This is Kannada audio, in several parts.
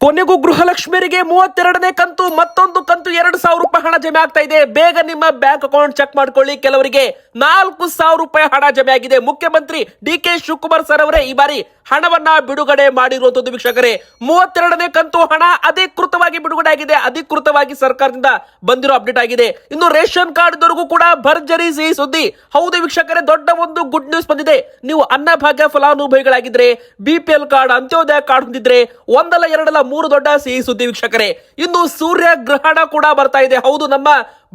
ಕೊನೆಗೂ ಗೃಹಲಕ್ಷ್ಮಿಯರಿಗೆ 32ನೇ ಕಂತು ಮತ್ತೊಂದು ಕಂತು 2,000 ರೂಪಾಯಿ ಹಣ ಜಮೆ ಆಗ್ತಾ ಇದೆ. ಬೇಗ ನಿಮ್ಮ ಬ್ಯಾಂಕ್ ಅಕೌಂಟ್ ಚೆಕ್ ಮಾಡ್ಕೊಳ್ಳಿ. ಕೆಲವರಿಗೆ 4,000 ರೂಪಾಯಿ ಹಣ ಜಮೆ ಆಗಿದೆ. ಮುಖ್ಯಮಂತ್ರಿ ಡಿ.ಕೆ. ಶಿವಕುಮಾರ್ ಸರ್ ಅವರೇ ಈ ಬಾರಿ ಹಣವನ್ನ ಬಿಡುಗಡೆ ಮಾಡಿರುವಂತದ್ದು ವೀಕ್ಷಕರೇ. 32ನೇ ಕಂತು ಹಣ ಅಧಿಕೃತವಾಗಿ ಬಿಡುಗಡೆ ಆಗಿದೆ. ಅಧಿಕೃತವಾಗಿ ಸರ್ಕಾರದಿಂದ ಬಂದಿರೋ ಅಪ್ಡೇಟ್ ಆಗಿದೆ. ಇನ್ನು ರೇಷನ್ ಕಾರ್ಡ್ ದವರೆಗೂ ಕೂಡ ಭರ್ಜರಿ ಸಿಹಿ ಸುದ್ದಿ. ಹೌದು ವೀಕ್ಷಕರೇ, ದೊಡ್ಡ ಒಂದು ಗುಡ್ ನ್ಯೂಸ್ ಬಂದಿದೆ. ನೀವು ಅನ್ನಭಾಗ್ಯ ಫಲಾನುಭವಿಗಳಾಗಿದ್ರೆ, BPL ಕಾರ್ಡ್, ಅಂತ್ಯೋದಯ ಕಾರ್ಡ್ ಹೊಂದಿದ್ರೆ, ಒಂದಲ್ಲ ಎರಡಲ್ಲ 3 ದೊಡ್ಡ ಸಿಹಿ ಸುದ್ದಿ ವೀಕ್ಷಕರೇ. ಇನ್ನು ಸೂರ್ಯ ಗ್ರಹಣ ಕೂಡ ಬರ್ತಾ ಇದೆ. ಹೌದು, ನಮ್ಮ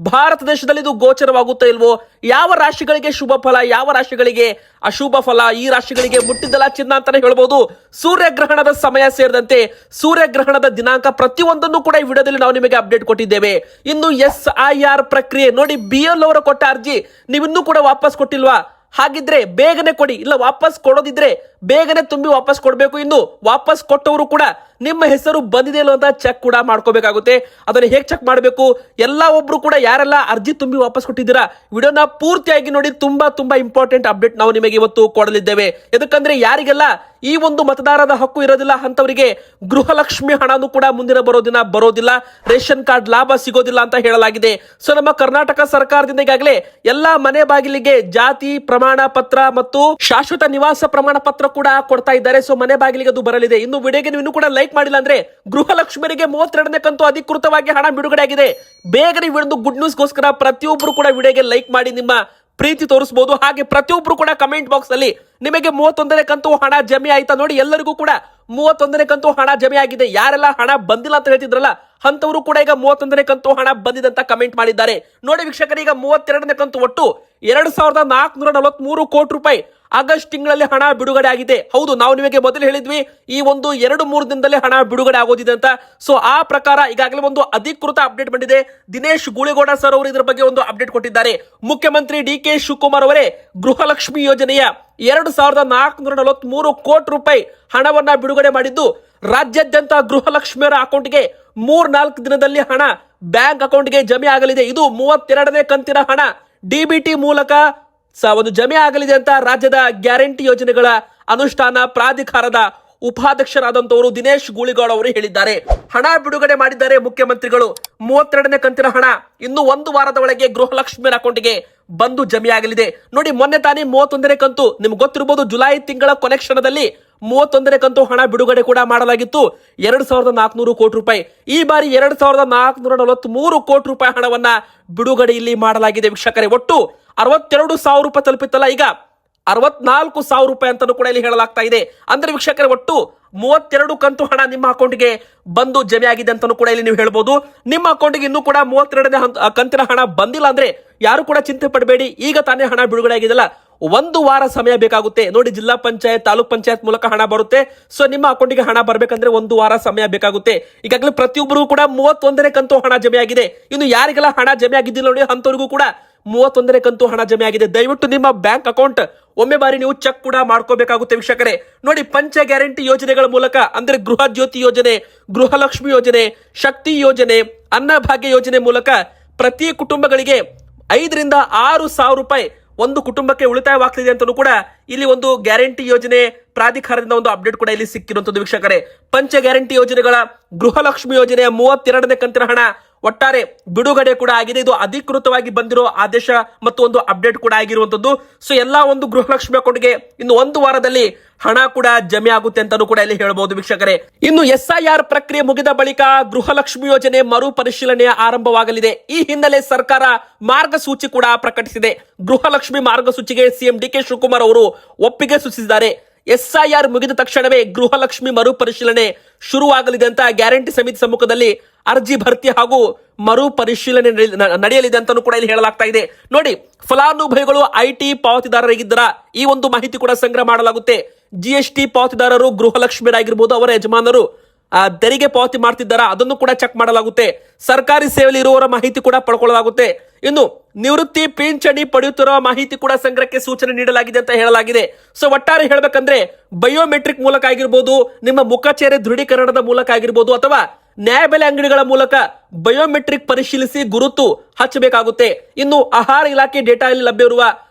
ಭಾರತ ದೇಶದಲ್ಲಿ ಇದು ಗೋಚರವಾಗುತ್ತಾ ಇಲ್ವೋ? ಯಾವ ರಾಶಿಗಳಿಗೆ ಶುಭ ಫಲ, ಯಾವ ರಾಶಿಗಳಿಗೆ ಅಶುಭ ಫಲ, ಈ ರಾಶಿಗಳಿಗೆ ಮುಟ್ಟಿದ್ದಲ್ಲ ಚಿನ್ನ ಅಂತಾನೆ ಹೇಳ್ಬೋದು. ಸೂರ್ಯಗ್ರಹಣದ ಸಮಯ ಸೇರಿದಂತೆ ಸೂರ್ಯಗ್ರಹಣದ ದಿನಾಂಕ ಪ್ರತಿಯೊಂದನ್ನು ಕೂಡ ಈ ವಿಡಿಯೋದಲ್ಲಿ ನಾವು ನಿಮಗೆ ಅಪ್ಡೇಟ್ ಕೊಟ್ಟಿದ್ದೇವೆ. ಇನ್ನು SIR ಪ್ರಕ್ರಿಯೆ ನೋಡಿ, BL ಅವರು ಕೊಟ್ಟ ಅರ್ಜಿ ನೀವಿನ್ನೂ ಕೂಡ ವಾಪಸ್ ಕೊಟ್ಟಿಲ್ವಾ? ಹಾಗಿದ್ರೆ ಬೇಗನೆ ಕೊಡಿ. ಇಲ್ಲ ವಾಪಸ್ ಕೊಡೋದಿದ್ರೆ ಬೇಗನೆ ತುಂಬಿ ವಾಪಸ್ ಕೊಡಬೇಕು. ಇನ್ನು ವಾಪಸ್ ಕೊಟ್ಟವರು ಕೂಡ ನಿಮ್ಮ ಹೆಸರು ಬಂದಿದೆ ಇಲ್ಲ ಅಂತ ಚೆಕ್ ಕೂಡ ಮಾಡ್ಕೋಬೇಕಾಗುತ್ತೆ. ಅದನ್ನ ಹೇಗೆ ಚೆಕ್ ಮಾಡಬೇಕು? ಎಲ್ಲ ಒಬ್ರು ಕೂಡ ಯಾರೆಲ್ಲ ಅರ್ಜಿ ತುಂಬಿ ವಾಪಸ್ ಕೊಟ್ಟಿದ್ದೀರಾ, ವಿಡಿಯೋನ ಪೂರ್ತಿಯಾಗಿ ನೋಡಿ. ತುಂಬಾ ಇಂಪಾರ್ಟೆಂಟ್ ಅಪ್ಡೇಟ್ ನಾವು ನಿಮಗೆ ಇವತ್ತು ಕೊಡಲಿದ್ದೇವೆ. ಯಾಕಂದ್ರೆ ಯಾರಿಗೆಲ್ಲ ಈ ಒಂದು ಮತದಾರರ ಹಕ್ಕು ಇರೋದಿಲ್ಲ ಅಂತವರಿಗೆ ಗೃಹಲಕ್ಷ್ಮಿ ಹಣನೂ ಕೂಡ ಮುಂದಿನ ಬರೋದಿಲ್ಲ, ರೇಷನ್ ಕಾರ್ಡ್ ಲಾಭ ಸಿಗೋದಿಲ್ಲ ಅಂತ ಹೇಳಲಾಗಿದೆ. ಸೊ ನಮ್ಮ ಕರ್ನಾಟಕ ಸರ್ಕಾರದಿಂದ ಈಗಾಗಲೇ ಎಲ್ಲಾ ಮನೆ ಬಾಗಿಲಿಗೆ ಜಾತಿ ಪ್ರಮಾಣ ಪತ್ರ ಮತ್ತು ಶಾಶ್ವತ ನಿವಾಸ ಪ್ರಮಾಣ ಪತ್ರ ಕೂಡ ಕೊಡ್ತಾ ಇದ್ದಾರೆ. ಸೊ ಮನೆ ಬಾಗಿಲಿಗೆ ಅದು ಬರಲಿದೆ. ಇನ್ನು ವಿಡಿಯೋಗೆ ನೀವು ಕೂಡ ಲೈಕ್ ಮಾಡಿಲ್ಲ ಅಂದ್ರೆ ಗೃಹಲಕ್ಷ್ಮಿಯರಿಗೆ 32ನೇ ಕಂತು ಅಧಿಕೃತವಾಗಿ ಹಣ ಬಿಡುಗಡೆ ಆಗಿದೆ. ಬೇಗನೆ ಒಂದು ಗುಡ್ ನ್ಯೂಸ್ ಗೋಸ್ಕರ ಪ್ರತಿಯೊಬ್ಬರು ಕೂಡ ವಿಡಿಯೋಗೆ ಲೈಕ್ ಮಾಡಿ ನಿಮ್ಮ ಪ್ರೀತಿ ತೋರಿಸಬಹುದು. ಹಾಗೆ ಪ್ರತಿಯೊಬ್ಬರು ಕೂಡ ಕಮೆಂಟ್ ಬಾಕ್ಸ್ ಅಲ್ಲಿ ನಿಮಗೆ 31ನೇ ಕಂತು ಹಣ ಜಮೆ ಆಯ್ತಾ ನೋಡಿ. ಎಲ್ಲರಿಗೂ ಕೂಡ 31ನೇ ಕಂತು ಹಣ ಜಮೆ ಆಗಿದೆ. ಯಾರೆಲ್ಲ ಹಣ ಬಂದಿಲ್ಲ ಅಂತ ಹೇಳ್ತಿದ್ರಲ್ಲ ಅಂತವರು ಕೂಡ ಈಗ 31ನೇ ಕಂತು ಹಣ ಬಂದಿದೆ ಅಂತ ಕಮೆಂಟ್ ಮಾಡಿದ್ದಾರೆ. ನೋಡಿ ವೀಕ್ಷಕರು, ಈಗ 32ನೇ ಕಂತು ಒಟ್ಟು 2,443 ಕೋಟಿ ರೂಪಾಯಿ ಆಗಸ್ಟ್ ತಿಂಗಳಲ್ಲಿ ಹಣ ಬಿಡುಗಡೆ ಆಗಿದೆ. ಹೌದು, ನಾವು ನಿಮಗೆ ಮೊದಲು ಹೇಳಿದ್ವಿ ಈ ಒಂದು 2-3 ದಿನದಲ್ಲಿ ಹಣ ಬಿಡುಗಡೆ ಆಗೋದಿದೆ ಅಂತ. ಸೊ ಆ ಪ್ರಕಾರ ಈಗಾಗಲೇ ಒಂದು ಅಧಿಕೃತ ಅಪ್ಡೇಟ್ ಬಂದಿದೆ. ದಿನೇಶ್ ಗೂಳಿಗೌಡ ಸರ್ ಅವರು ಇದರ ಬಗ್ಗೆ ಒಂದು ಅಪ್ಡೇಟ್ ಕೊಟ್ಟಿದ್ದಾರೆ. ಮುಖ್ಯಮಂತ್ರಿ ಡಿ.ಕೆ. ಶಿವಕುಮಾರ್ ಅವರೇ ಗೃಹಲಕ್ಷ್ಮಿ ಯೋಜನೆಯ 2,443 ಕೋಟಿ ರೂಪಾಯಿ ಹಣವನ್ನ ಬಿಡುಗಡೆ ಮಾಡಿದ್ದು, ರಾಜ್ಯಾದ್ಯಂತ ಗೃಹಲಕ್ಷ್ಮಿಯರ ಅಕೌಂಟ್ಗೆ 3-4 ದಿನದಲ್ಲಿ ಹಣ ಬ್ಯಾಂಕ್ ಅಕೌಂಟ್ಗೆ ಜಮೆ ಆಗಲಿದೆ. ಇದು 32ನೇ ಕಂತಿನ ಹಣ DBT ಮೂಲಕ ಒಂದು ಜಮೆ ಆಗಲಿದೆ ಅಂತ ರಾಜ್ಯದ ಗ್ಯಾರಂಟಿ ಯೋಜನೆಗಳ ಅನುಷ್ಠಾನ ಪ್ರಾಧಿಕಾರದ ಉಪಾಧ್ಯಕ್ಷರಾದಂತವರು ದಿನೇಶ್ ಗೂಳಿಗೌಡ ಅವರು ಹೇಳಿದ್ದಾರೆ. ಹಣ ಬಿಡುಗಡೆ ಮಾಡಿದ್ದಾರೆ ಮುಖ್ಯಮಂತ್ರಿಗಳು. 32ನೇ ಕಂತಿನ ಹಣ ಇನ್ನು 1 ವಾರದ ಒಳಗೆ ಗೃಹಲಕ್ಷ್ಮಿಯರ ಅಕೌಂಟ್ಗೆ ಬಂದು ಜಮೆ ಆಗಲಿದೆ. ನೋಡಿ, ಮೊನ್ನೆ ತಾನೇ 31ನೇ ಕಂತು ನಿಮ್ಗೆ ಗೊತ್ತಿರಬಹುದು, ಜುಲೈ ತಿಂಗಳ ಕೊನೆಕ್ಷಣದಲ್ಲಿ 31ನೇ ಕಂತು ಹಣ ಬಿಡುಗಡೆ ಕೂಡ ಮಾಡಲಾಗಿತ್ತು, 2,400 ಕೋಟಿ ರೂಪಾಯಿ. ಈ ಬಾರಿ 2,443 ಕೋಟಿ ರೂಪಾಯಿ ಹಣವನ್ನ ಬಿಡುಗಡೆ ಇಲ್ಲಿ ಮಾಡಲಾಗಿದೆ ವೀಕ್ಷಕರೇ. ಒಟ್ಟು 62,000 ರೂಪಾಯಿ ತಲುಪಿತ್ತಲ್ಲ, ಈಗ 64,000 ರೂಪಾಯಿ ಅಂತಾನೂ ಕೂಡ ಇಲ್ಲಿ ಹೇಳಲಾಗ್ತಾ ಇದೆ. ಅಂದ್ರೆ ವೀಕ್ಷಕರೇ, ಒಟ್ಟು 32 ಕಂತು ಹಣ ನಿಮ್ಮ ಅಕೌಂಟ್ಗೆ ಬಂದು ಜಮೆ ಆಗಿದೆ ಅಂತಾನೂ ಕೂಡ ಇಲ್ಲಿ ನೀವು ಹೇಳ್ಬೋದು. ನಿಮ್ಮ ಅಕೌಂಟ್ಗೆ ಇನ್ನೂ ಕೂಡ 32ನೇ ಕಂತಿನ ಹಣ ಬಂದಿಲ್ಲ ಅಂದ್ರೆ ಯಾರು ಕೂಡ ಚಿಂತೆ ಪಡಬೇಡಿ. ಈಗ ತಾನೇ ಹಣ ಬಿಡುಗಡೆ ಆಗಿದೆಲ್ಲ, 1 ವಾರ ಸಮಯ ಬೇಕಾಗುತ್ತೆ. ನೋಡಿ, ಜಿಲ್ಲಾ ಪಂಚಾಯತ್ ತಾಲೂಕ್ ಪಂಚಾಯತ್ ಮೂಲಕ ಹಣ ಬರುತ್ತೆ. ಸೊ ನಿಮ್ಮ ಅಕೌಂಟ್ಗೆ ಹಣ ಬರ್ಬೇಕಂದ್ರೆ 1 ವಾರ ಸಮಯ ಬೇಕಾಗುತ್ತೆ. ಈಗಾಗಲೇ ಪ್ರತಿಯೊಬ್ಬರು ಕೂಡ 31ನೇ ಕಂತು ಹಣ ಜಮೆ ಆಗಿದೆ. ಇನ್ನು ಯಾರಿಗೆಲ್ಲ ಹಣ ಜಮೆ ಆಗಿದ್ದಿಲ್ಲ ನೋಡಿ ಅಂತವರಿಗೂ ಕೂಡ 31ನೇ ಕಂತು ಹಣ ಜಮೆ ಆಗಿದೆ. ದಯವಿಟ್ಟು ನಿಮ್ಮ ಬ್ಯಾಂಕ್ ಅಕೌಂಟ್ ಒಮ್ಮೆ ಬಾರಿ ನೀವು ಚೆಕ್ ಕೂಡ ಮಾಡ್ಕೋಬೇಕಾಗುತ್ತೆ ವೀಕ್ಷಕರೇ. ನೋಡಿ, ಪಂಚ ಗ್ಯಾರಂಟಿ ಯೋಜನೆಗಳ ಮೂಲಕ ಅಂದ್ರೆ ಗೃಹ ಜ್ಯೋತಿ ಯೋಜನೆ, ಗೃಹಲಕ್ಷ್ಮಿ ಯೋಜನೆ, ಶಕ್ತಿ ಯೋಜನೆ, ಅನ್ನಭಾಗ್ಯ ಯೋಜನೆ ಮೂಲಕ ಪ್ರತಿ ಕುಟುಂಬಗಳಿಗೆ 5ರಿಂದ 6,000 ರೂಪಾಯಿ ಒಂದು ಕುಟುಂಬಕ್ಕೆ ಉಳಿತಾಯವಾಗ್ತಿದೆ ಅಂತಲೂ ಕೂಡ ಇಲ್ಲಿ ಒಂದು ಗ್ಯಾರಂಟಿ ಯೋಜನೆ ಪ್ರಾಧಿಕಾರದಿಂದ ಒಂದು ಅಪ್ಡೇಟ್ ಕೂಡ ಇಲ್ಲಿ ಸಿಕ್ಕಿರುವಂತದ್ದು ವೀಕ್ಷಕರೇ. ಪಂಚ ಗ್ಯಾರಂಟಿ ಯೋಜನೆಗಳ ಗೃಹಲಕ್ಷ್ಮಿ ಯೋಜನೆಯ 32ನೇ ಕಂತಿನ ಹಣ ಒಟ್ಟಾರೆ ಬಿಡುಗಡೆ ಕೂಡ ಆಗಿದೆ. ಇದು ಅಧಿಕೃತವಾಗಿ ಬಂದಿರೋ ಆದೇಶ ಮತ್ತು ಒಂದು ಅಪ್ಡೇಟ್ ಕೂಡ ಆಗಿರುವಂತದ್ದು. ಸೊ ಎಲ್ಲಾ ಒಂದು ಗೃಹಲಕ್ಷ್ಮಿ ಅಕೌಂಟ್ಗೆ ಇನ್ನು 1 ವಾರದಲ್ಲಿ ಹಣ ಕೂಡ ಜಮೆ ಆಗುತ್ತೆ ಅಂತಾನೂ ಕೂಡ ಇಲ್ಲಿ ಹೇಳಬಹುದು ವೀಕ್ಷಕರೇ. ಇನ್ನು SIR ಪ್ರಕ್ರಿಯೆ ಮುಗಿದ ಬಳಿಕ ಗೃಹಲಕ್ಷ್ಮಿ ಯೋಜನೆ ಮರು ಪರಿಶೀಲನೆ ಆರಂಭವಾಗಲಿದೆ. ಈ ಹಿನ್ನೆಲೆ ಸರ್ಕಾರ ಮಾರ್ಗಸೂಚಿ ಕೂಡ ಪ್ರಕಟಿಸಿದೆ. ಗೃಹಲಕ್ಷ್ಮಿ ಮಾರ್ಗಸೂಚಿಗೆ ಸಿಎಂ ಡಿ.ಕೆ. ಶಿವಕುಮಾರ್ ಅವರು ಒಪ್ಪಿಗೆ ಸೂಚಿಸಿದ್ದಾರೆ. SIR ಮುಗಿದ ತಕ್ಷಣವೇ ಗೃಹಲಕ್ಷ್ಮಿ ಮರು ಪರಿಶೀಲನೆ ಶುರುವಾಗಲಿದೆ ಅಂತ ಗ್ಯಾರಂಟಿ ಸಮಿತಿ ಸಮ್ಮುಖದಲ್ಲಿ ಅರ್ಜಿ ಭರ್ತಿ ಹಾಗೂ ಮರು ಪರಿಶೀಲನೆ ನಡೆಯಲಿದೆ ಅಂತಾನೂ ಕೂಡ ಇಲ್ಲಿ ಹೇಳಲಾಗ್ತಾ ಇದೆ. ನೋಡಿ, ಫಲಾನುಭವಿಗಳು IT ಪಾವತಿದಾರರಾಗಿದ್ದರ ಈ ಒಂದು ಮಾಹಿತಿ ಕೂಡ ಸಂಗ್ರಹ ಮಾಡಲಾಗುತ್ತೆ. GST ಪಾವತಿದಾರರು ಗೃಹಲಕ್ಷ್ಮಿಯರಾಗಿರ್ಬೋದು, ಅವರ ಯಜಮಾನರು ತೆರಿಗೆ ಪಾವತಿ ಮಾಡ್ತಿದ್ದಾರಾ ಅದನ್ನು ಕೂಡ ಚೆಕ್ ಮಾಡಲಾಗುತ್ತೆ. ಸರ್ಕಾರಿ ಸೇವೆಯಲ್ಲಿ ಇರುವವರ ಮಾಹಿತಿ ಕೂಡ ಪಡ್ಕೊಳ್ಳಲಾಗುತ್ತೆ. ಇನ್ನು ನಿವೃತ್ತಿ ಪಿಂಚಣಿ ಪಡೆಯುತ್ತಿರುವ ಮಾಹಿತಿ ಕೂಡ ಸಂಗ್ರಹಕ್ಕೆ ಸೂಚನೆ ನೀಡಲಾಗಿದೆ ಅಂತ ಹೇಳಲಾಗಿದೆ. ಸೊ ಒಟ್ಟಾರೆ ಹೇಳ್ಬೇಕಂದ್ರೆ ಬಯೋಮೆಟ್ರಿಕ್ ಮೂಲಕ ಆಗಿರ್ಬೋದು, ನಿಮ್ಮ ಮುಖಚೇರೆ ದೃಢೀಕರಣದ ಮೂಲಕ ಆಗಿರ್ಬೋದು, ಅಥವಾ ನ್ಯಾಯಬೆಲೆ ಅಂಗಡಿಗಳ ಮೂಲಕ ಬಯೋಮೆಟ್ರಿಕ್ ಪರಿಶೀಲಿಸಿ ಗುರುತು ಹಚ್ಚಬೇಕಾಗುತ್ತೆ. ಇನ್ನು ಆಹಾರ ಇಲಾಖೆ ಡೇಟಾದಲ್ಲಿ ಲಭ್ಯವಿರುವ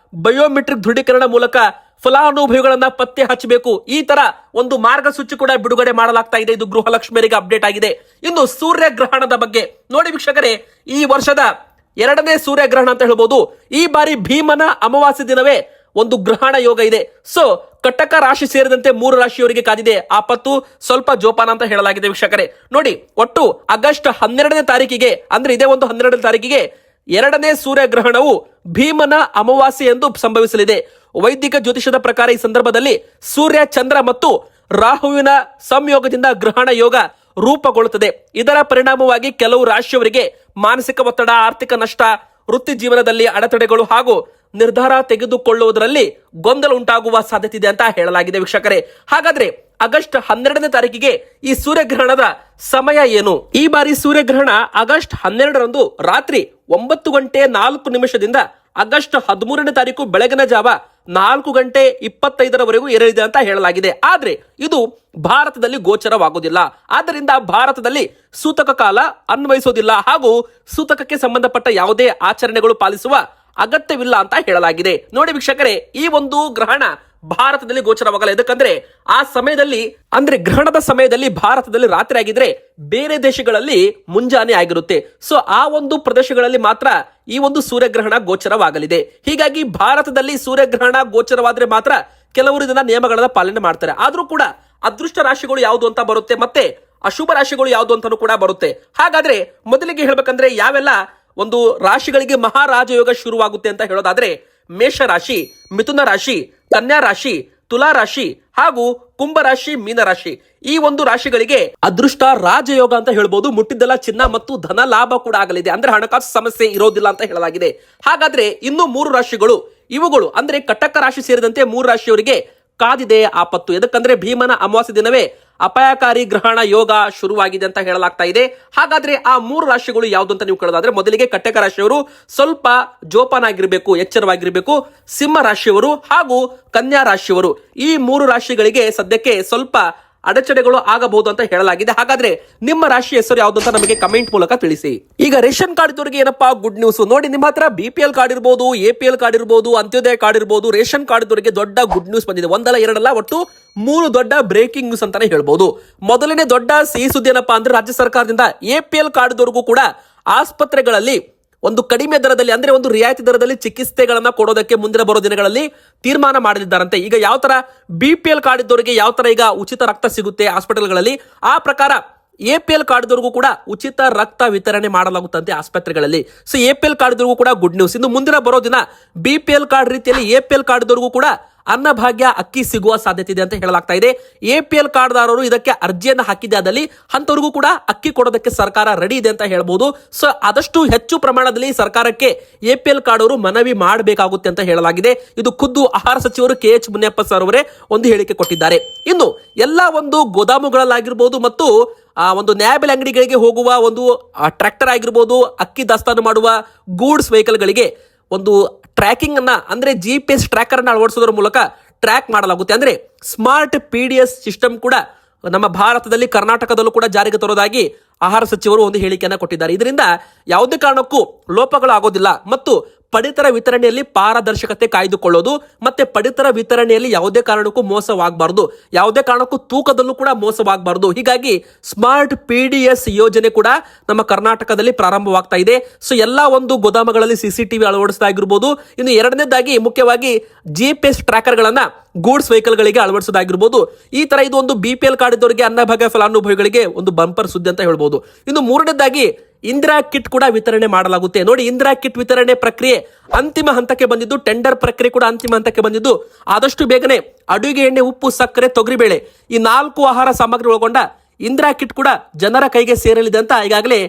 ಬಯೋಮೆಟ್ರಿಕ್ ದೃಢೀಕರಣ ಮೂಲಕ ಫಲಾನುಭವಿಗಳನ್ನ ಪತ್ತೆ ಹಚ್ಚಬೇಕು. ಈ ತರ ಒಂದು ಮಾರ್ಗಸೂಚಿ ಕೂಡ ಬಿಡುಗಡೆ ಮಾಡಲಾಗ್ತಾ ಇದೆ. ಇದು ಗೃಹಲಕ್ಷ್ಮಿಯರಿಗೆ ಅಪ್ಡೇಟ್ ಆಗಿದೆ. ಇನ್ನು ಸೂರ್ಯಗ್ರಹಣದ ಬಗ್ಗೆ ನೋಡಿ ವೀಕ್ಷಕರೇ, ಈ ವರ್ಷದ 2ನೇ ಸೂರ್ಯಗ್ರಹಣ ಅಂತ ಹೇಳ್ಬೋದು. ಈ ಬಾರಿ ಭೀಮನ ಅಮಾವಾಸ್ಯೆ ದಿನವೇ ಒಂದು ಗ್ರಹಣ ಯೋಗ ಇದೆ. ಸೊ ಕಟಕ ರಾಶಿ ಸೇರಿದಂತೆ 3 ರಾಶಿಯವರಿಗೆ ಕಾದಿದೆ ಆಪತ್ತು, ಸ್ವಲ್ಪ ಜೋಪಾನ ಅಂತ ಹೇಳಲಾಗಿದೆ ವೀಕ್ಷಕರೇ. ನೋಡಿ, ಒಟ್ಟು ಆಗಸ್ಟ್ 12ನೇ ತಾರೀಕಿಗೆ, ಅಂದ್ರೆ ಇದೇ ಒಂದು 12ನೇ ತಾರೀಕಿಗೆ 2ನೇ ಸೂರ್ಯಗ್ರಹಣವು ಭೀಮನ ಅಮಾವಾಸ್ಯೆ ಎಂದು ಸಂಭವಿಸಲಿದೆ. ವೈದಿಕ ಜ್ಯೋತಿಷದ ಪ್ರಕಾರ ಈ ಸಂದರ್ಭದಲ್ಲಿ ಸೂರ್ಯ, ಚಂದ್ರ ಮತ್ತು ರಾಹುವಿನ ಸಂಯೋಗದಿಂದ ಗ್ರಹಣ ಯೋಗ ರೂಪುಗೊಳ್ಳುತ್ತದೆ. ಇದರ ಪರಿಣಾಮವಾಗಿ ಕೆಲವು ರಾಶಿಯವರಿಗೆ ಮಾನಸಿಕ ಒತ್ತಡ, ಆರ್ಥಿಕ ನಷ್ಟ, ವೃತ್ತಿ ಜೀವನದಲ್ಲಿ ಅಡೆತಡೆಗಳು ಹಾಗೂ ನಿರ್ಧಾರ ತೆಗೆದುಕೊಳ್ಳುವುದರಲ್ಲಿ ಗೊಂದಲ ಉಂಟಾಗುವ ಸಾಧ್ಯತೆ ಇದೆ ಅಂತ ಹೇಳಲಾಗಿದೆ ವೀಕ್ಷಕರೇ. ಹಾಗಾದ್ರೆ ಆಗಸ್ಟ್ 12ನೇ ತಾರೀಕಿಗೆ ಈ ಸೂರ್ಯಗ್ರಹಣದ ಸಮಯ ಏನು? ಈ ಬಾರಿ ಸೂರ್ಯಗ್ರಹಣ ಆಗಸ್ಟ್ 12ರಂದು ರಾತ್ರಿ 9:04 ಆಗಸ್ಟ್ 13ನೇ ತಾರೀಕು ಬೆಳಗಿನ ಜಾವ 4:25 ಇರಲಿದೆ ಅಂತ ಹೇಳಲಾಗಿದೆ. ಆದ್ರೆ ಇದು ಭಾರತದಲ್ಲಿ ಗೋಚರವಾಗುವುದಿಲ್ಲ. ಆದ್ದರಿಂದ ಭಾರತದಲ್ಲಿ ಸೂತಕ ಕಾಲ ಅನ್ವಯಿಸೋದಿಲ್ಲ ಹಾಗೂ ಸೂತಕಕ್ಕೆ ಸಂಬಂಧಪಟ್ಟ ಯಾವುದೇ ಆಚರಣೆಗಳು ಪಾಲಿಸುವ ಅಗತ್ಯವಿಲ್ಲ ಅಂತ ಹೇಳಲಾಗಿದೆ. ನೋಡಿ ವೀಕ್ಷಕರೇ, ಈ ಒಂದು ಗ್ರಹಣ ಭಾರತದಲ್ಲಿ ಗೋಚರವಾಗಲ್ಲ. ಯಾಕಂದ್ರೆ ಆ ಸಮಯದಲ್ಲಿ, ಅಂದ್ರೆ ಗ್ರಹಣದ ಸಮಯದಲ್ಲಿ ಭಾರತದಲ್ಲಿ ರಾತ್ರಿ ಆಗಿದ್ರೆ ಬೇರೆ ದೇಶಗಳಲ್ಲಿ ಮುಂಜಾನೆ ಆಗಿರುತ್ತೆ. ಸೊ ಆ ಒಂದು ಪ್ರದೇಶಗಳಲ್ಲಿ ಮಾತ್ರ ಈ ಒಂದು ಸೂರ್ಯಗ್ರಹಣ ಗೋಚರವಾಗಲಿದೆ. ಹೀಗಾಗಿ ಭಾರತದಲ್ಲಿ ಸೂರ್ಯಗ್ರಹಣ ಗೋಚರವಾದ್ರೆ ಮಾತ್ರ ಕೆಲವರು ಇದನ್ನ ನಿಯಮಗಳನ್ನ ಪಾಲನೆ ಮಾಡ್ತಾರೆ. ಆದ್ರೂ ಕೂಡ ಅದೃಷ್ಟ ರಾಶಿಗಳು ಯಾವುದು ಅಂತ ಬರುತ್ತೆ, ಮತ್ತೆ ಅಶುಭ ರಾಶಿಗಳು ಯಾವುದು ಅಂತಾನು ಕೂಡ ಬರುತ್ತೆ. ಹಾಗಾದ್ರೆ ಮೊದಲಿಗೆ ಹೇಳ್ಬೇಕಂದ್ರೆ ಯಾವೆಲ್ಲ ಒಂದು ರಾಶಿಗಳಿಗೆ ಮಹಾರಾಜ ಯೋಗ ಶುರುವಾಗುತ್ತೆ ಅಂತ ಹೇಳೋದಾದ್ರೆ ಮೇಷ ರಾಶಿ, ಮಿಥುನ ರಾಶಿ, ಕನ್ಯಾ ರಾಶಿ, ತುಲಾ ರಾಶಿ ಹಾಗೂ ಕುಂಭ ರಾಶಿ, ಮೀನ ರಾಶಿ, ಈ ಒಂದು ರಾಶಿಗಳಿಗೆ ಅದೃಷ್ಟ ರಾಜಯೋಗ ಅಂತ ಹೇಳ್ಬೋದು. ಮುಟ್ಟಿದ್ದೆಲ್ಲ ಚಿನ್ನ ಮತ್ತು ಧನ ಲಾಭ ಕೂಡ ಆಗಲಿದೆ. ಅಂದ್ರೆ ಹಣಕಾಸು ಸಮಸ್ಯೆ ಇರೋದಿಲ್ಲ ಅಂತ ಹೇಳಲಾಗಿದೆ. ಹಾಗಾದ್ರೆ ಇನ್ನು 3 ರಾಶಿಗಳು, ಇವುಗಳು ಅಂದ್ರೆ ಕಟಕ ರಾಶಿ ಸೇರಿದಂತೆ 3 ರಾಶಿಯವರಿಗೆ ಕಾದಿದೆ ಆಪತ್ತು. ಎದಕ್ಕಂದ್ರೆ ಭೀಮನ ಅಮಾವಾಸ್ಯೆ ದಿನವೇ ಅಪಾಯಕಾರಿ ಗ್ರಹಣ ಯೋಗ ಶುರುವಾಗಿದೆ ಅಂತ ಹೇಳಲಾಗ್ತಾ ಇದೆ. ಹಾಗಾದ್ರೆ ಆ 3 ರಾಶಿಗಳು ಯಾವುದು ಅಂತ ನೀವು ಕೇಳೋದಾದ್ರೆ ಮೊದಲಿಗೆ ಕಟಕ ರಾಶಿಯವರು ಸ್ವಲ್ಪ ಜೋಪಾನಾಗಿರ್ಬೇಕು, ಎಚ್ಚರವಾಗಿರ್ಬೇಕು. ಸಿಂಹ ರಾಶಿಯವರು ಹಾಗೂ ಕನ್ಯಾ ರಾಶಿಯವರು, ಈ 3 ರಾಶಿಗಳಿಗೆ ಸದ್ಯಕ್ಕೆ ಸ್ವಲ್ಪ ಅಡಚಣೆಗಳು ಆಗಬಹುದು ಅಂತ ಹೇಳಲಾಗಿದೆ. ಹಾಗಾದ್ರೆ ನಿಮ್ಮ ರಾಶಿ ಹೆಸರು ಯಾವುದು ಅಂತ ನಮಗೆ ಕಮೆಂಟ್ ಮೂಲಕ ತಿಳಿಸಿ. ಈಗ ರೇಷನ್ ಕಾರ್ಡ್ ಇದ್ದವರಿಗೆ ಏನಪ್ಪಾ ಗುಡ್ ನ್ಯೂಸ್ ನೋಡಿ, ನಿಮ್ಮ ಹತ್ರ BPL ಕಾರ್ಡ್ ಇರಬಹುದು, APL ಕಾರ್ಡ್ ಇರಬಹುದು, ಅಂತ್ಯೋದಯ ಕಾರ್ಡ್ ಇರಬಹುದು. ರೇಷನ್ ಕಾರ್ಡ್ ಇದ್ದವರಿಗೆ ದೊಡ್ಡ ಗುಡ್ ನ್ಯೂಸ್ ಬಂದಿದೆ. ಒಂದಲ್ಲ ಎರಡಲ್ಲ, ಒಟ್ಟು 3 ದೊಡ್ಡ ಬ್ರೇಕಿಂಗ್ ನ್ಯೂಸ್ ಅಂತಾನೆ ಹೇಳ್ಬಹುದು. ಮೊದಲನೇ ದೊಡ್ಡ ಸಿಹಿ ಸುದ್ದಿ ಏನಪ್ಪಾ ಅಂದ್ರೆ ರಾಜ್ಯ ಸರ್ಕಾರದಿಂದ APL ಕಾರ್ಡ್ ಇದ್ದವರಿಗೂ ಕೂಡ ಆಸ್ಪತ್ರೆಗಳಲ್ಲಿ ಒಂದು ಕಡಿಮೆ ದರದಲ್ಲಿ, ಅಂದ್ರೆ ಒಂದು ರಿಯಾಯಿತಿ ದರದಲ್ಲಿ ಚಿಕಿತ್ಸೆಗಳನ್ನ ಕೊಡೋದಕ್ಕೆ ಮುಂದಿನ ಬರೋ ದಿನಗಳಲ್ಲಿ ತೀರ್ಮಾನ ಮಾಡಲಿದ್ದಾರಂತೆ. ಈಗ ಯಾವ ತರ BPL ಕಾರ್ಡ್ ಇದ್ದವರಿಗೆ ಯಾವ ತರ ಈಗ ಉಚಿತ ರಕ್ತ ಸಿಗುತ್ತೆ ಹಾಸ್ಪಿಟಲ್ಗಳಲ್ಲಿ, ಆ ಪ್ರಕಾರ APL ಕಾರ್ಡ್ ಇದ್ದವರಿಗೂ ಕೂಡ ಉಚಿತ ರಕ್ತ ವಿತರಣೆ ಮಾಡಲಾಗುತ್ತಂತೆ ಆಸ್ಪತ್ರೆಗಳಲ್ಲಿ. ಸೊ APL ಕಾರ್ಡ್ ಇದ್ದವರಿಗೂ ಕೂಡ ಗುಡ್ ನ್ಯೂಸ್. ಇನ್ನು ಮುಂದಿನ ಬರೋ ದಿನ BPL ಕಾರ್ಡ್ ರೀತಿಯಲ್ಲಿ APL ಕಾರ್ಡ್ ಇದ್ದವರಿಗೂ ಕೂಡ ಅನ್ನಭಾಗ್ಯ ಅಕ್ಕಿ ಸಿಗುವ ಸಾಧ್ಯತೆ ಇದೆ ಅಂತ ಹೇಳಲಾಗ್ತಾ ಇದೆ. APL ಕಾರ್ಡ್ದಾರರು ಇದಕ್ಕೆ ಅರ್ಜಿಯನ್ನು ಹಾಕಿದ್ದಾದಲ್ಲಿ ಅಂತವರಿಗೂ ಕೂಡ ಅಕ್ಕಿ ಕೊಡೋದಕ್ಕೆ ಸರ್ಕಾರ ರೆಡಿ ಇದೆ ಅಂತ ಹೇಳ್ಬೋದು. ಸೊ ಆದಷ್ಟು ಹೆಚ್ಚು ಪ್ರಮಾಣದಲ್ಲಿ ಸರ್ಕಾರಕ್ಕೆ APL ಕಾರ್ಡ್ ಅವರು ಮನವಿ ಮಾಡಬೇಕಾಗುತ್ತೆ ಅಂತ ಹೇಳಲಾಗಿದೆ. ಇದು ಖುದ್ದು ಆಹಾರ ಸಚಿವರು KH ಮುನಿಯಪ್ಪ ಸರ್ ಅವರೇ ಒಂದು ಹೇಳಿಕೆ ಕೊಟ್ಟಿದ್ದಾರೆ. ಇನ್ನು ಎಲ್ಲ ಒಂದು ಗೋದಾಮುಗಳಲ್ಲಾಗಿರ್ಬೋದು ಮತ್ತು ಒಂದು ನ್ಯಾಯಬೆಲೆ ಅಂಗಡಿಗಳಿಗೆ ಹೋಗುವ ಒಂದು ಟ್ರ್ಯಾಕ್ಟರ್ ಆಗಿರ್ಬೋದು, ಅಕ್ಕಿ ದಾಸ್ತಾನು ಮಾಡುವ ಗೂಡ್ಸ್ ವೆಹಿಕಲ್ಗಳಿಗೆ ಒಂದು ಟ್ರ್ಯಾಕಿಂಗ್ ಅನ್ನ, ಅಂದ್ರೆ GPS ಟ್ರ್ಯಾಕರ್ ಅನ್ನ ಅಳವಡಿಸೋದ್ರ ಮೂಲಕ ಟ್ರ್ಯಾಕ್ ಮಾಡಲಾಗುತ್ತೆ. ಅಂದ್ರೆ ಸ್ಮಾರ್ಟ್ PDS ಸಿಸ್ಟಮ್ ಕೂಡ ನಮ್ಮ ಭಾರತದಲ್ಲಿ, ಕರ್ನಾಟಕದಲ್ಲೂ ಕೂಡ ಜಾರಿಗೆ ತರೋದಾಗಿ ಆಹಾರ ಸಚಿವರು ಒಂದು ಹೇಳಿಕೆಯನ್ನ ಕೊಟ್ಟಿದ್ದಾರೆ. ಇದರಿಂದ ಯಾವುದೇ ಕಾರಣಕ್ಕೂ ಲೋಪಗಳು ಆಗೋದಿಲ್ಲ ಮತ್ತು ಪಡಿತರ ವಿತರಣೆಯಲ್ಲಿ ಪಾರದರ್ಶಕತೆ ಕಾಯ್ದುಕೊಳ್ಳೋದು, ಮತ್ತೆ ಪಡಿತರ ವಿತರಣೆಯಲ್ಲಿ ಯಾವುದೇ ಕಾರಣಕ್ಕೂ ಮೋಸವಾಗಬಾರದು, ಯಾವುದೇ ಕಾರಣಕ್ಕೂ ತೂಕದಲ್ಲೂ ಕೂಡ ಮೋಸವಾಗಬಾರದು. ಹೀಗಾಗಿ ಸ್ಮಾರ್ಟ್ PDS ಯೋಜನೆ ಕೂಡ ನಮ್ಮ ಕರ್ನಾಟಕದಲ್ಲಿ ಪ್ರಾರಂಭವಾಗ್ತಾ ಇದೆ. ಸೊ ಎಲ್ಲಾ ಒಂದು ಗೋದಾಮಗಳಲ್ಲಿ CCTV ಅಳವಡಿಸಲಾಗಿರ್ಬೋದು. ಇನ್ನು ಎರಡನೇದಾಗಿ ಮುಖ್ಯವಾಗಿ GPS ಟ್ರ್ಯಾಕರ್ಗಳನ್ನ ಗೂಡ್ಸ್ ವೆಹಿಕಲ್ಗಳಿಗೆ ಅಳವಡಿಸೋದಾಗಿರ್ಬೋದು. ಈ ತರ ಇದು ಒಂದು BPL ಕಾರ್ಡ್ ಇದ್ದವರಿಗೆ, ಅನ್ನಭಾಗ್ಯ ಫಲಾನುಭವಿಗಳಿಗೆ ಒಂದು ಬಂಪರ್ ಸುದ್ದಿ ಅಂತ ಹೇಳ್ಬೋದು. ಇನ್ನು ಮೂರನೇದಾಗಿ ಇಂದಿರಾ ಕಿಟ್ ಕೂಡ ವಿತರಣೆ ಮಾಡಲಾಗುತ್ತೆ. ನೋಡಿ, ಇಂದಿರಾ ಕಿಟ್ ವಿತರಣೆ ಪ್ರಕ್ರಿಯೆ ಅಂತಿಮ ಹಂತಕ್ಕೆ ಬಂದಿದ್ದು, ಟೆಂಡರ್ ಪ್ರಕ್ರಿಯೆ ಕೂಡ ಅಂತಿಮ ಹಂತಕ್ಕೆ ಬಂದಿದ್ದು, ಆದಷ್ಟು ಬೇಗನೆ ಅಡುಗೆ ಎಣ್ಣೆ, ಉಪ್ಪು, ಸಕ್ಕರೆ, ತೊಗರಿಬೇಳೆ ಈ 4 ಆಹಾರ ಸಾಮಗ್ರಿ ಒಳಗೊಂಡ ಇಂದಿರಾ ಕಿಟ್ ಕೂಡ ಜನರ ಕೈಗೆ ಸೇರಲಿದೆ ಅಂತ ಈಗಾಗಲೇ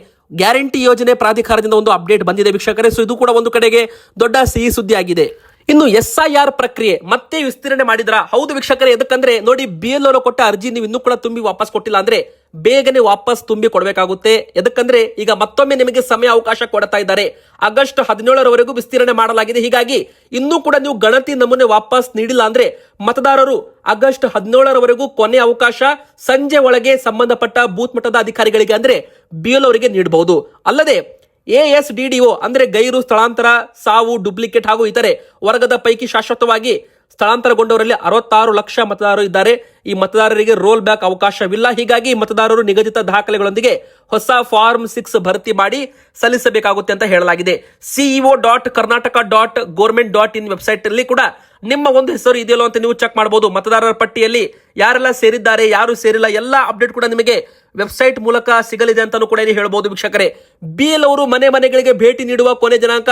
ಗ್ಯಾರಂಟಿ ಯೋಜನೆ ಪ್ರಾಧಿಕಾರದಿಂದ ಒಂದು ಅಪ್ಡೇಟ್ ಬಂದಿದೆ ವೀಕ್ಷಕರೇ. ಸೊ ಇದು ಕೂಡ ಒಂದು ಕಡೆಗೆ ದೊಡ್ಡ ಸಿಹಿ ಸುದ್ದಿ ಆಗಿದೆ. ಇನ್ನು SIR ಪ್ರಕ್ರಿಯೆ ಮತ್ತೆ ವಿಸ್ತರಣೆ ಮಾಡಿದ್ರ? ಹೌದು ವೀಕ್ಷಕರೇ, ಎದಕ್ಕಂದ್ರೆ ನೋಡಿ, BLO ಕೊಟ್ಟ ಅರ್ಜಿ ನೀವು ಇನ್ನೂ ಕೂಡ ತುಂಬಿ ವಾಪಸ್ ಕೊಟ್ಟಿಲ್ಲ ಅಂದ್ರೆ ಬೇಗನೆ ವಾಪಸ್ ತುಂಬಿ ಕೊಡಬೇಕಾಗುತ್ತೆ. ಎದಕ್ಕಂದ್ರೆ ಈಗ ಮತ್ತೊಮ್ಮೆ ನಿಮಗೆ ಸಮಯ ಅವಕಾಶ ಕೊಡ್ತಾ ಇದ್ದಾರೆ. ಆಗಸ್ಟ್ 17ರವರೆಗೂ ವಿಸ್ತರಣೆ ಮಾಡಲಾಗಿದೆ. ಹೀಗಾಗಿ ಇನ್ನೂ ಕೂಡ ನೀವು ಗಣತಿ ನಮೂನೆ ವಾಪಸ್ ನೀಡಿಲ್ಲ ಅಂದ್ರೆ ಮತದಾರರು ಆಗಸ್ಟ್ 17ರವರೆಗೂ ಕೊನೆ ಅವಕಾಶ, ಸಂಜೆ ಒಳಗೆ ಸಂಬಂಧಪಟ್ಟ ಬೂತ್ ಮಟ್ಟದ ಅಧಿಕಾರಿಗಳಿಗೆ ಅಂದ್ರೆ BLO ಅವರಿಗೆ ನೀಡಬಹುದು. ಅಲ್ಲದೆ ASDDO ಅಂದ್ರೆ ಗೈರು ಸ್ಥಳಾಂತರ, ಸಾವು, ಡುಪ್ಲಿಕೇಟ್ ಹಾಗೂ ಇತರೆ ವರ್ಗದ ಪೈಕಿ ಶಾಶ್ವತವಾಗಿ ಸ್ಥಳಾಂತರಗೊಂಡವರಲ್ಲಿ 66 ಲಕ್ಷ ಮತದಾರರು ಇದ್ದಾರೆ. ಈ ಮತದಾರರಿಗೆ ರೋಲ್ ಬ್ಯಾಕ್ ಅವಕಾಶವಿಲ್ಲ. ಹೀಗಾಗಿ ಮತದಾರರು ನಿಗದಿತ ದಾಖಲೆಗಳೊಂದಿಗೆ ಹೊಸ ಫಾರ್ಮ್ 6 ಭರ್ತಿ ಮಾಡಿ ಸಲ್ಲಿಸಬೇಕಾಗುತ್ತೆ ಅಂತ ಹೇಳಲಾಗಿದೆ. ceo.karnataka.government.in ವೆಬ್ಸೈಟ್ ಅಲ್ಲಿ ಕೂಡ ನಿಮ್ಮ ಒಂದು ಹೆಸರು ಇದೆಯಲ್ಲೋ ಅಂತ ನೀವು ಚೆಕ್ ಮಾಡಬಹುದು. ಮತದಾರರ ಪಟ್ಟಿಯಲ್ಲಿ ಯಾರೆಲ್ಲ ಸೇರಿದ್ದಾರೆ, ಯಾರು ಸೇರಿಲ್ಲ, ಎಲ್ಲ ಅಪ್ಡೇಟ್ ಕೂಡ ನಿಮಗೆ ವೆಬ್ಸೈಟ್ ಮೂಲಕ ಸಿಗಲಿದೆ ಅಂತಾನೂ ಕೂಡ ಇಲ್ಲಿ ಹೇಳಬಹುದು ವೀಕ್ಷಕರೇ. BL ಅವರು ಮನೆಗಳಿಗೆ ಭೇಟಿ ನೀಡುವ ಕೊನೆ ದಿನಾಂಕ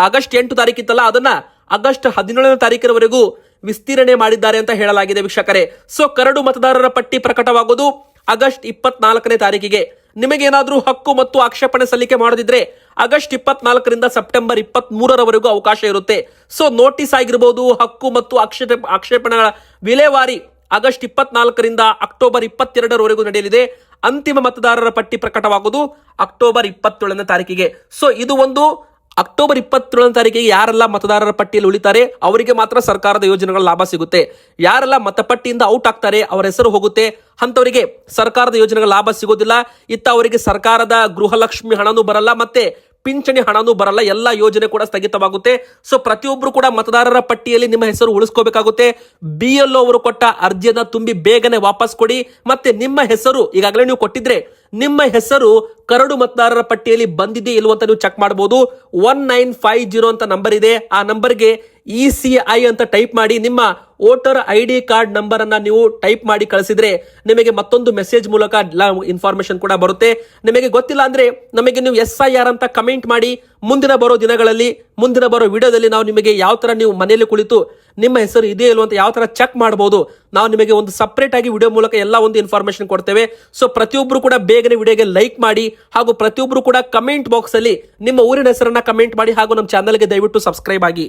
ಆಗಸ್ಟ್ 8 ತಾರೀಕಿತ್ತಲ್ಲ, ಅದನ್ನ ಆಗಸ್ಟ್ 17ನೇ ತಾರೀಕಿನವರೆಗೂ ವಿಸ್ತೀರ್ಣೆ ಮಾಡಿದ್ದಾರೆ ಅಂತ ಹೇಳಲಾಗಿದೆ ವೀಕ್ಷಕರೇ. ಸೊ ಕರಡು ಮತದಾರರ ಪಟ್ಟಿ ಪ್ರಕಟವಾಗುವುದು ಆಗಸ್ಟ್ 24ನೇ ತಾರೀಕಿಗೆ. ನಿಮಗೇನಾದ್ರೂ ಹಕ್ಕು ಮತ್ತು ಆಕ್ಷೇಪಣೆ ಸಲ್ಲಿಕೆ ಮಾಡದಿದ್ರೆ ಆಗಸ್ಟ್ 24ರಿಂದ ಸೆಪ್ಟೆಂಬರ್ 23ರವರೆಗೂ ಅವಕಾಶ ಇರುತ್ತೆ. ಸೊ ನೋಟಿಸ್ ಆಗಿರಬಹುದು, ಹಕ್ಕು ಮತ್ತು ಆಕ್ಷೇಪಣೆಗಳ ವಿಲೇವಾರಿ ಆಗಸ್ಟ್ 24ರಿಂದ ಅಕ್ಟೋಬರ್ 22ರವರೆಗೂ ನಡೆಯಲಿದೆ. ಅಂತಿಮ ಮತದಾರರ ಪಟ್ಟಿ ಪ್ರಕಟವಾಗುವುದು ಅಕ್ಟೋಬರ್ 27ನೇ ತಾರೀಕಿಗೆ. ಸೊ ಇದು ಒಂದು ಅಕ್ಟೋಬರ್ 27ನೇ ತಾರೀಕಿಗೆ ಯಾರೆಲ್ಲ ಮತದಾರರ ಪಟ್ಟಿಯಲ್ಲಿ ಉಳಿತಾರೆ ಅವರಿಗೆ ಮಾತ್ರ ಸರ್ಕಾರದ ಯೋಜನೆಗಳ ಲಾಭ ಸಿಗುತ್ತೆ. ಯಾರೆಲ್ಲ ಮತಪಟ್ಟಿಯಿಂದ ಔಟ್ ಆಗ್ತಾರೆ, ಅವರ ಹೆಸರು ಹೋಗುತ್ತೆ, ಅಂತವರಿಗೆ ಸರ್ಕಾರದ ಯೋಜನೆಗಳ ಲಾಭ ಸಿಗೋದಿಲ್ಲ. ಇತ್ತ ಅವರಿಗೆ ಸರ್ಕಾರದ ಗೃಹಲಕ್ಷ್ಮಿ ಹಣನೂ ಬರಲ್ಲ, ಮತ್ತೆ ಪಿಂಚಣಿ ಹಣನೂ ಬರಲ್ಲ. ಎಲ್ಲ ಯೋಜನೆ ಕೂಡ ಸ್ಥಗಿತವಾಗುತ್ತೆ. ಸೊ ಪ್ರತಿಯೊಬ್ಬರು ಕೂಡ ಮತದಾರರ ಪಟ್ಟಿಯಲ್ಲಿ ನಿಮ್ಮ ಹೆಸರು ಉಳಿಸ್ಕೋಬೇಕಾಗುತ್ತೆ. BLO ಅವರು ಕೊಟ್ಟ ಅರ್ಜಿಯನ್ನ ತುಂಬಿ ಬೇಗನೆ ವಾಪಸ್ ಕೊಡಿ. ಮತ್ತೆ ನಿಮ್ಮ ಹೆಸರು ಈಗಾಗಲೇ ನೀವು ಕೊಟ್ಟಿದ್ರೆ ನಿಮ್ಮ ಹೆಸರು ಕರಡು ಮತದಾರರ ಪಟ್ಟಿಯಲ್ಲಿ ಬಂದಿದೆ ಇಲ್ವ ಅಂತ ನೀವು ಚೆಕ್ ಮಾಡಬಹುದು. 1950 ಅಂತ ನಂಬರ್ ಇದೆ. ಆ ನಂಬರ್ಗೆ ECI ಅಂತ ಟೈಪ್ ಮಾಡಿ ನಿಮ್ಮ ವೋಟರ್ ID ಕಾರ್ಡ್ ನಂಬರ್ ಅನ್ನ ನೀವು ಟೈಪ್ ಮಾಡಿ ಕಳಿಸಿದ್ರೆ ನಿಮಗೆ ಮತ್ತೊಂದು ಮೆಸೇಜ್ ಮೂಲಕ ಇನ್ಫಾರ್ಮೇಶನ್ ಕೂಡ ಬರುತ್ತೆ. ನಿಮಗೆ ಗೊತ್ತಿಲ್ಲ ಅಂದ್ರೆ ನಮಗೆ ನೀವು SIR ಅಂತ ಕಮೆಂಟ್ ಮಾಡಿ. ಮುಂದಿನ ಬರೋ ದಿನಗಳಲ್ಲಿ, ಮುಂದಿನ ಬರೋ ವಿಡಿಯೋದಲ್ಲಿ ನಾವು ನಿಮಗೆ ಯಾವ ತರ ನೀವು ಮನೆಯಲ್ಲಿ ಕುಳಿತು ನಿಮ್ಮ ಹೆಸರು ಇದೆ ಇಲ್ವ ಅಂತ ಯಾವ ತರ ಚೆಕ್ ಮಾಡಬಹುದು, ನಾವು ನಿಮಗೆ ಒಂದು ಸಪರೇಟ್ ಆಗಿ ವಿಡಿಯೋ ಮೂಲಕ ಎಲ್ಲ ಒಂದು ಇನ್ಫಾರ್ಮೇಶನ್ ಕೊಡ್ತೇವೆ. ಸೊ ಪ್ರತಿಯೊಬ್ಬರು ಕೂಡ ಬೇಗನೆ ವಿಡಿಯೋಗೆ ಲೈಕ್ ಮಾಡಿ, ಹಾಗೂ ಪ್ರತಿಯೊಬ್ಬರು ಕೂಡ ಕಮೆಂಟ್ ಬಾಕ್ಸ್ ಅಲ್ಲಿ ನಿಮ್ಮ ಊರಿನ ಹೆಸರನ್ನ ಕಮೆಂಟ್ ಮಾಡಿ, ಹಾಗೂ ನಮ್ಮ ಚಾನಲ್ಗೆ ದಯವಿಟ್ಟು ಸಬ್ಸ್ಕ್ರೈಬ್ ಆಗಿ.